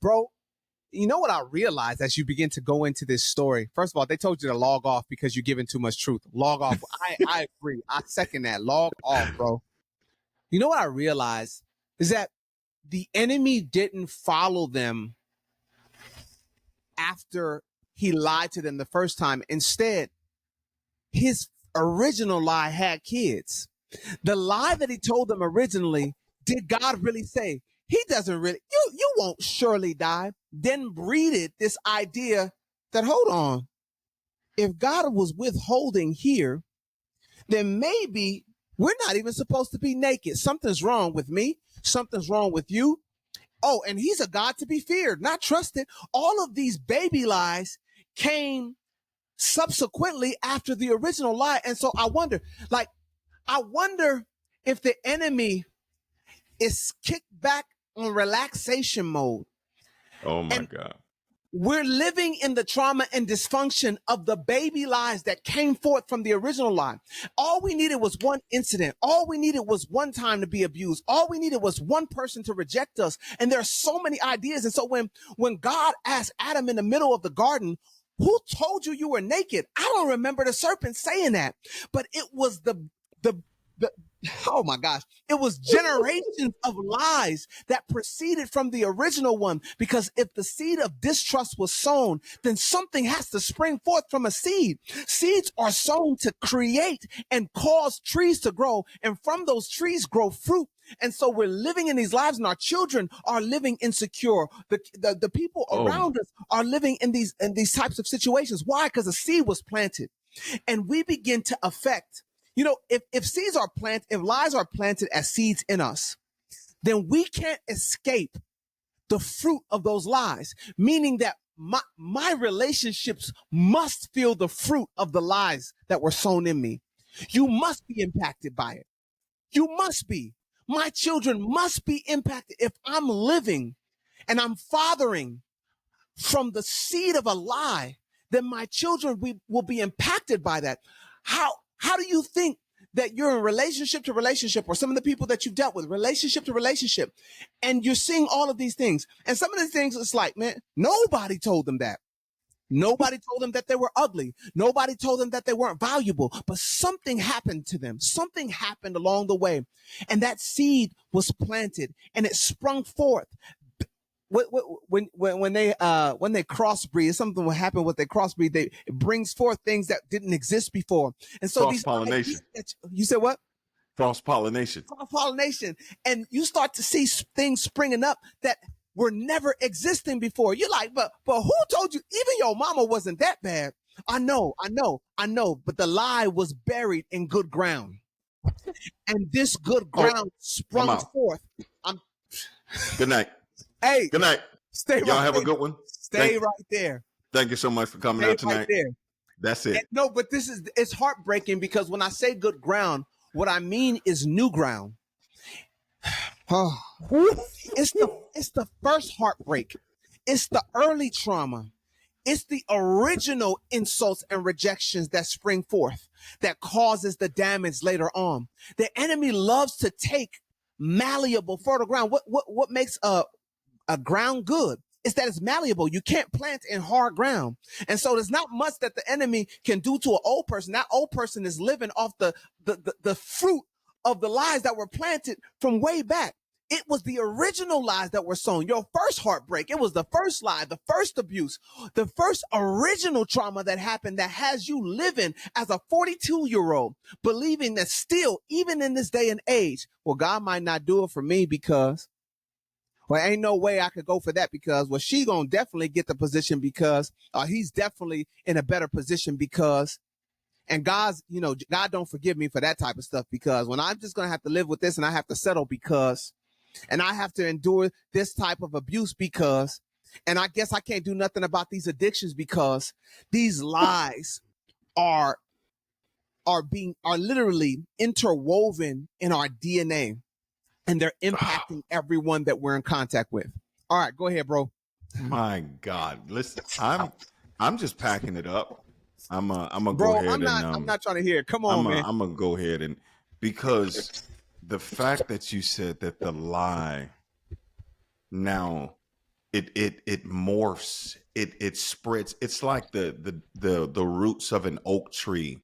Bro, you know what I realized as you begin to go into this story? First of all, they told you to log off because you're giving too much truth. Log off. I agree. I second that. Log off, bro. You know what I realized is that the enemy didn't follow them after he lied to them the first time. Instead, his original lie had kids. The lie that he told them originally, did God really say? He doesn't really, you won't surely die. Then breeded this idea that, hold on, if God was withholding here, then maybe we're not even supposed to be naked. Something's wrong with me. Something's wrong with you. Oh, and he's a God to be feared, not trusted. All of these baby lies came subsequently after the original lie. And so I wonder if the enemy is kicked back on relaxation mode. Oh my God. We're living in the trauma and dysfunction of the baby lies that came forth from the original lie. All we needed was one incident. All we needed was one time to be abused. All we needed was one person to reject us. And there are so many ideas. And so when God asked Adam in the middle of the garden, who told you you were naked? I don't remember the serpent saying that, but it was the oh my gosh, it was generations of lies that proceeded from the original one. Because if the seed of distrust was sown, then something has to spring forth from a seed. Seeds are sown to create and cause trees to grow, and from those trees grow fruit. And so we're living in these lives, and our children are living insecure. The people around us are living in these types of situations. Why? Because a seed was planted, and we begin to affect. You know, if seeds are planted, if lies are planted as seeds in us, then we can't escape the fruit of those lies, meaning that my relationships must feel the fruit of the lies that were sown in me. You must be impacted by it. You must be. My children must be impacted. If I'm living and I'm fathering from the seed of a lie, then my children will be impacted by that. How do you think that you're in relationship to relationship, or some of the people that you've dealt with, relationship to relationship, and you're seeing all of these things? And some of the things, it's like, man, nobody told them that. Nobody told them that they were ugly. Nobody told them that they weren't valuable, but something happened to them. Something happened along the way, and that seed was planted and it sprung forth. When they crossbreed, something will happen with they crossbreed. It brings forth things that didn't exist before. And so cross pollination. You said what? Cross pollination. Cross pollination, and you start to see things springing up that were never existing before. You're like, but who told you? Even your mama wasn't that bad. I know, but the lie was buried in good ground, and this good ground sprung forth. Good night. Hey, good night. Stay Y'all right have there. a good one. Stay right there. Thank you so much for coming out tonight. Right there. That's it. No, but it's heartbreaking, because when I say good ground, what I mean is new ground. It's the first heartbreak. It's the early trauma. It's the original insults and rejections that spring forth that causes the damage later on. The enemy loves to take malleable, fertile ground. What makes a ground good is that it's malleable. You can't plant in hard ground. And so there's not much that the enemy can do to an old person. That old person is living off the fruit of the lies that were planted from way back. It was the original lies that were sown. Your first heartbreak. It was the first lie, the first abuse, the first original trauma that happened that has you living as a 42-year-old, believing that still, even in this day and age, well, God might not do it for me because, well, ain't no way I could go for that because, well, she gonna definitely get the position because, he's definitely in a better position because, and God don't forgive me for that type of stuff because when I'm just gonna have to live with this and I have to settle because, and I have to endure this type of abuse because, and I guess I can't do nothing about these addictions because these lies are literally interwoven in our DNA, and they're impacting everyone that we're in contact with. All right, go ahead, bro. My God, listen, I'm just packing it up. I'm gonna go ahead I'm not trying to hear it. Come on, man. I'm gonna go ahead and because the fact that you said that the lie now it morphs, it spreads. It's like the roots of an oak tree.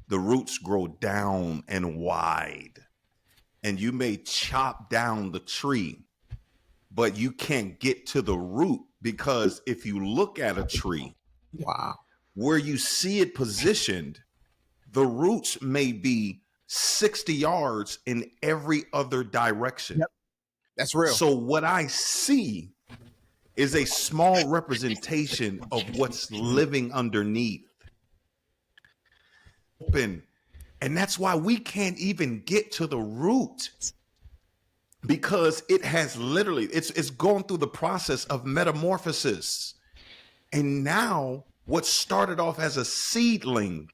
The roots grow down and wide, and you may chop down the tree, but you can't get to the root, because if you look at a tree Wow. where you see it positioned, the roots may be 60 yards in every other direction. Yep. That's real. So what I see is a small representation of what's living underneath. And that's why we can't even get to the root, because it has literally, it's going through the process of metamorphosis. And now what started off as a seedling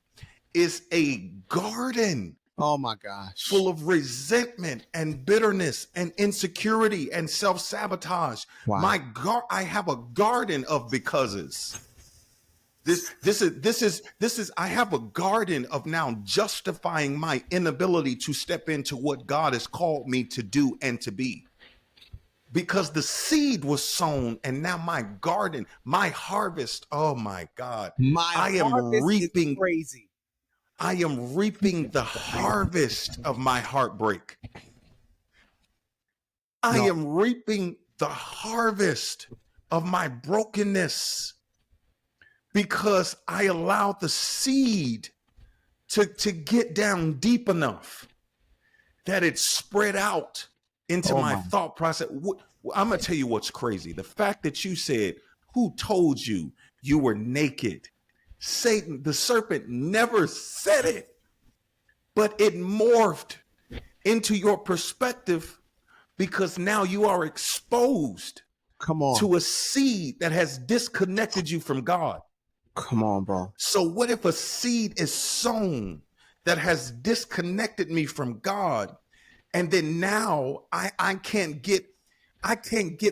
is a garden. Oh my gosh. Full of resentment and bitterness and insecurity and self-sabotage. Wow. I have a garden of becauses. This is I have a garden of now justifying my inability to step into what God has called me to do and to be. Because the seed was sown, and now my garden, my harvest, oh my God. I am reaping crazy. I am reaping the harvest of my heartbreak. I am reaping the harvest of my brokenness, because I allowed the seed to get down deep enough that it spread out into my thought process. I'm going to tell you what's crazy. The fact that you said, who told you you were naked? Satan, the serpent, never said it, but it morphed into your perspective, because now you are exposed to a seed that has disconnected you from God. Come on, bro. So what if a seed is sown that has disconnected me from God, and then now I can't get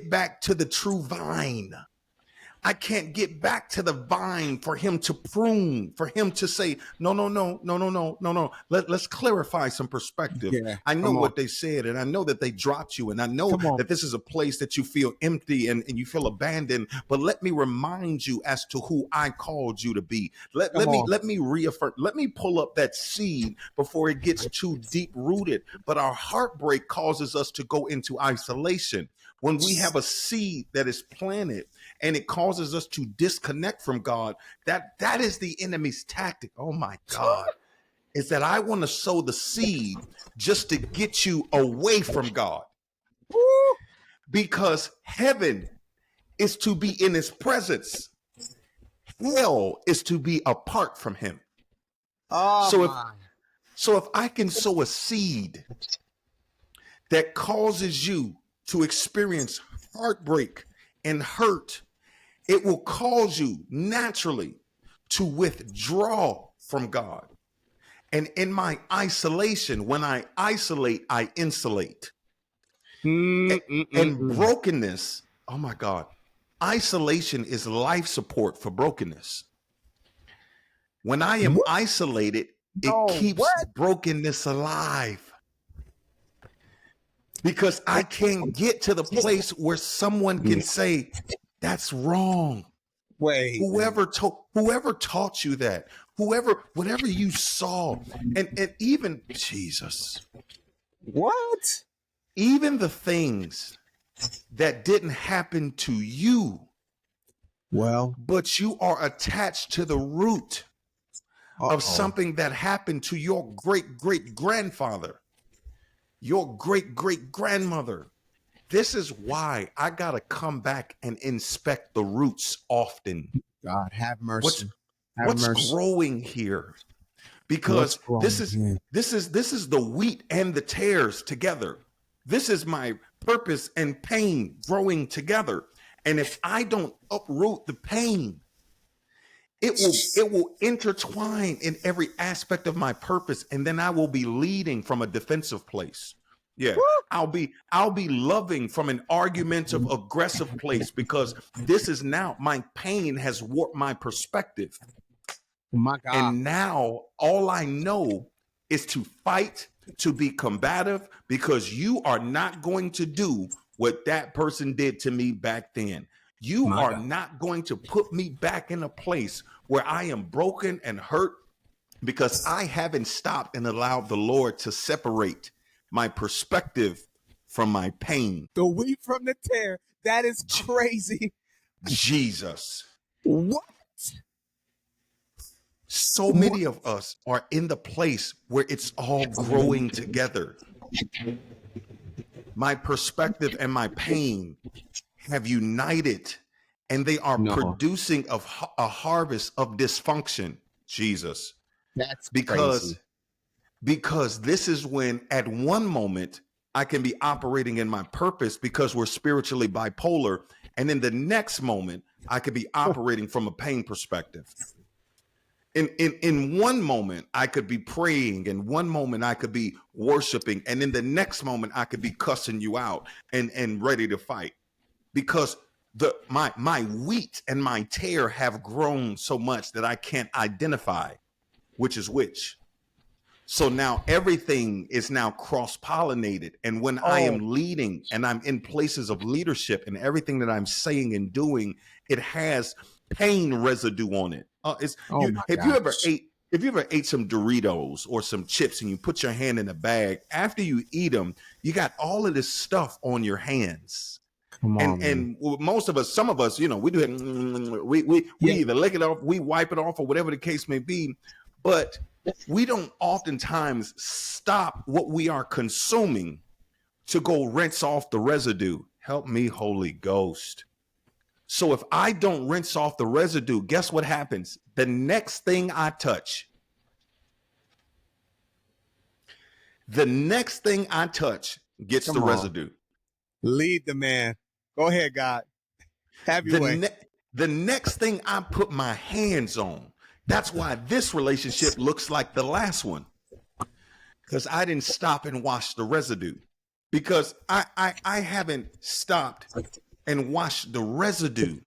back to the true vine. I can't get back to the vine for him to prune, for him to say, no. Let's clarify some perspective. Yeah, I know what they said, and I know that they dropped you, and I know that this is a place that you feel empty and you feel abandoned. But let me remind you as to who I called you to be. Let me reaffirm. Let me pull up that seed before it gets too deep rooted. But our heartbreak causes us to go into isolation. When we have a seed that is planted and it causes us to disconnect from God, that is the enemy's tactic. Oh my God. Is that I want to sow the seed just to get you away from God. Because heaven is to be in his presence. Hell is to be apart from him. So if I can sow a seed that causes you to experience heartbreak and hurt, it will cause you naturally to withdraw from God. And in my isolation, when I isolate, I insulate. And brokenness, oh my God, isolation is life support for brokenness. When I am isolated, it keeps brokenness alive. Because I can't get to the place where someone can say, that's wrong. Whoever taught you that, whatever you saw, and even Jesus. What? Even the things that didn't happen to you, but you are attached to the root of something that happened to your great-great-grandfather, your great-great-grandmother. This is why I got to come back and inspect the roots often. God, have mercy. What's growing here? Because this is the wheat and the tares together. This is my purpose and pain growing together. And if I don't uproot the pain, it will intertwine in every aspect of my purpose, and then I will be leading from a defensive place. Yeah, I'll be loving from an argumentative, aggressive place, because this is now my pain has warped my perspective. Oh my God. And now all I know is to fight, to be combative, because you are not going to do what that person did to me back then. You My are God. not going to put me back in a place where I am broken and hurt, because I haven't stopped and allowed the Lord to separate my perspective from my pain. The wheat from the tear. That is crazy. Jesus. What? So many of us are in the place where it's all growing together. My perspective and my pain have united, and they are No, producing a harvest of dysfunction. Jesus. that's Because crazy. this is when at one moment I can be operating in my purpose because we're spiritually bipolar, and in the next moment I could be operating from a pain perspective. In one moment I could be praying, in one moment I could be worshiping, and in the next moment I could be cussing you out and ready to fight, because my wheat and my tear have grown so much that I can't identify which is which. So now everything is now cross-pollinated. And when I Oh, am leading and I'm in places of leadership, and everything that I'm saying and doing, it has pain residue on it. It's oh you. my If you ever gosh. ate, if you ever ate some Doritos or some chips and you put your hand in a bag, after you eat them, you got all of this stuff on your hands. Come And on, man. most of us, some of us, we do it. We Yeah. either lick it off, we wipe it off, or whatever the case may be. But we don't oftentimes stop what we are consuming to go rinse off the residue. Help me, Holy Ghost. So if I don't rinse off the residue, guess what happens? The next thing I touch, gets the Come on. residue. Lead the man. Go ahead, God. Have your The, way. ne- the next thing I put my hands on, that's why this relationship looks like the last one. Because I didn't stop and wash the residue. Because I haven't stopped and washed the residue